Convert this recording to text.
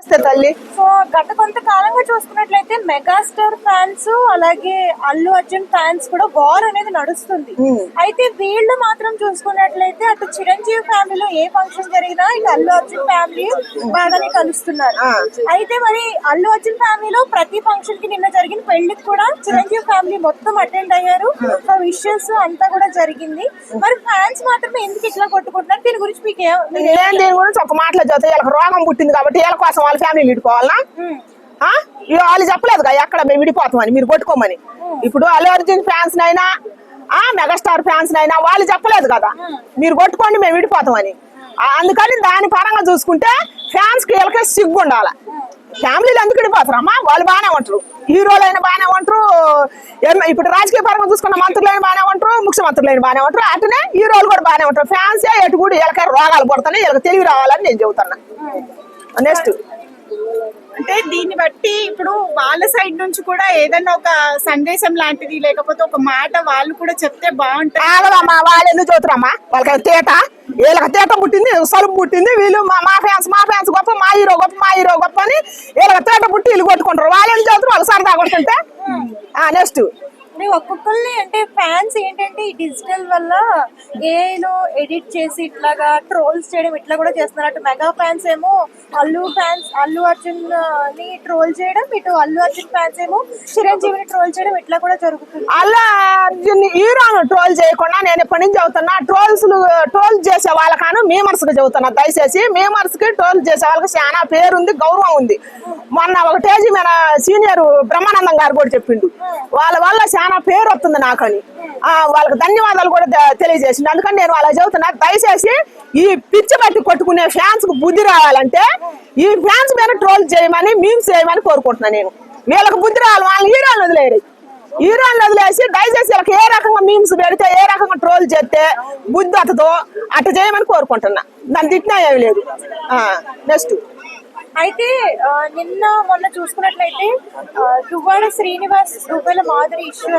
తల్లి. సో గత కొంతకాలంగా చూసుకున్నట్లయితే మెగాస్టార్ ఫ్యాన్స్ అలాగే అల్లు అర్జున్ ఫ్యాన్స్ కూడా వార్ అనేది నడుస్తుంది. అయితే వీళ్ళు మాత్రం చూసుకున్నట్లయితే అటు చిరంజీవి ఫ్యామిలీలో ఏ ఫంక్షన్ జరిగినా ఇటు అల్లు అర్జున్ ఫ్యామిలీ బాగానే కలుస్తున్నారు. అయితే మరి అల్లు అర్జున్ ఫ్యామిలీలో ప్రతి ఫంక్షన్ కి నిన్న జరిగిన పెళ్లికి కూడా చిరంజీవి ఫ్యామిలీ మొత్తం అటెండ్ అయ్యారు. సో విషెస్ అంతా కూడా జరిగింది. మరి ఫ్యాన్స్ మాత్రమే ఎందుకు ఇట్లా కొట్టుకుంటున్నారు? దీని గురించి మీకు నేను దీని గురించి ఒక మాటలో చదువుతా. వీళ్ళకి రోగం పుట్టింది కాబట్టి వీళ్ళ కోసం వాళ్ళ ఫ్యామిలీ విడిపోవాలనా? వాళ్ళు చెప్పలేదు కదా ఎక్కడ మేము విడిపోతామని, మీరు కొట్టుకోమని. ఇప్పుడు అల్లు అర్జున్ ఫ్యాన్స్ నైనా మెగాస్టార్ ఫ్యాన్స్ నైనా వాళ్ళు చెప్పలేదు కదా మీరు కొట్టుకోండి మేము విడిపోతామని. అందుకని దాని పరంగా చూసుకుంటే ఫ్యాన్స్ కి వీళ్ళకే సిగ్గు ఉండాలి. ఫ్యామిలీలు ఎందుకు విడిపోతారమ్మా? వాళ్ళు బాగానే ఉంటారు, హీరోలైనా బాగానే ఉంటారు, ఇప్పుడు రాజకీయ పరంగా చూసుకున్న మంత్రులైన బాగానే ఉంటారు, ముఖ్యమంత్రులైన బాగానే ఉంటారు, అటునే హీరోలు కూడా బాగానే ఉంటారు. ఫ్యాన్సే ఎటు కూడా వీళ్ళకి రోగాలు పడుతున్నాయి, వీళ్ళకి తెలివి రావాలని నేను చెబుతున్నా. నెక్స్ట్ అంటే దీన్ని బట్టి ఇప్పుడు వాళ్ళ సైడ్ నుంచి కూడా ఏదైనా ఒక సందేశం లాంటిది లేకపోతే ఒక మాట వాళ్ళు కూడా చెప్తే బాగుంటుంది. ఆగదమ్మా, వాళ్ళు ఎందుకు చదువుతారమ్మా? వాళ్ళకి తేట, వీళ్ళకి తేట పుట్టింది, సలుపు పుట్టింది. వీళ్ళు మా ఫ్యాన్స్ గొప్ప, మా హీరో గొప్ప అని వీళ్ళకి తేట పుట్టి వీళ్ళు కొట్టుకుంటారు. వాళ్ళు ఎందుకు చదువుతారు? వాళ్ళు సరదా కొడుతుంటే. నెక్స్ట్ ఒక్కొక్కరిని అంటే ఫ్యాన్స్ ఏంటంటే ఈ డిజిటల్ వల్ల ఏఐలో ఎడిట్ చేసి ఇట్లాగా ట్రోల్స్ చేయడం ఇట్లా కూడా చేస్తున్నారు. అటు మెగా ఫ్యాన్స్ ఏమో అల్లు అర్జున్ ని ట్రోల్ చేయడం, ఇటు అల్లు అర్జున్ ఫ్యాన్స్ ఏమో చిరంజీవిని ట్రోల్ చేయడం ఇట్లా కూడా జరుగుతుంది. అల్లు అర్జున్ హీరోను ట్రోల్ చేయకుండా నేను ఎప్పటి నుంచి చెబుతున్నా, ట్రోల్ చేసే వాళ్ళకాను మీమర్స్ కి చెబుతున్నా. దయచేసి మీమర్స్ కి ట్రోల్ చేసే వాళ్ళకి చాలా పేరుంది, గౌరవం ఉంది. మొన్న ఒక టేజీ మీద సీనియర్ బ్రహ్మానందం గారు కూడా చెప్పిండు వాళ్ళ వల్ల చాలా పేరు వస్తుంది నాకని. వాళ్ళకి ధన్యవాదాలు కూడా తెలియజేసింది. అందుకని నేను అలా చెబుతున్నా. దయచేసి ఈ పిచ్చి బట్టి కొట్టుకునే ఫ్యాన్స్ కు బుద్ధి రావాలంటే ఈ ఫ్యాన్స్ మీద ట్రోల్ చేయమని, మీమ్స్ చేయమని కోరుకుంటున్నాను నేను. వీళ్ళకి బుద్ధి రావాలి, వాళ్ళ హీరోలను వదిలేసి దయచేసి వీళ్ళకి ఏ రకంగా మీమ్స్ పెడితే, ఏ రకంగా ట్రోల్ చేస్తే బుద్ధి అతతో అట్లా చేయమని కోరుకుంటున్నా. దాన్ని తిట్టినా ఏమి లేదు. నెక్స్ట్ అయితే నిన్న మొన్న చూసుకున్నట్లయితే దువ్వాడ శ్రీనివాస్ రూపాయల మాదిరి ఇష్యూ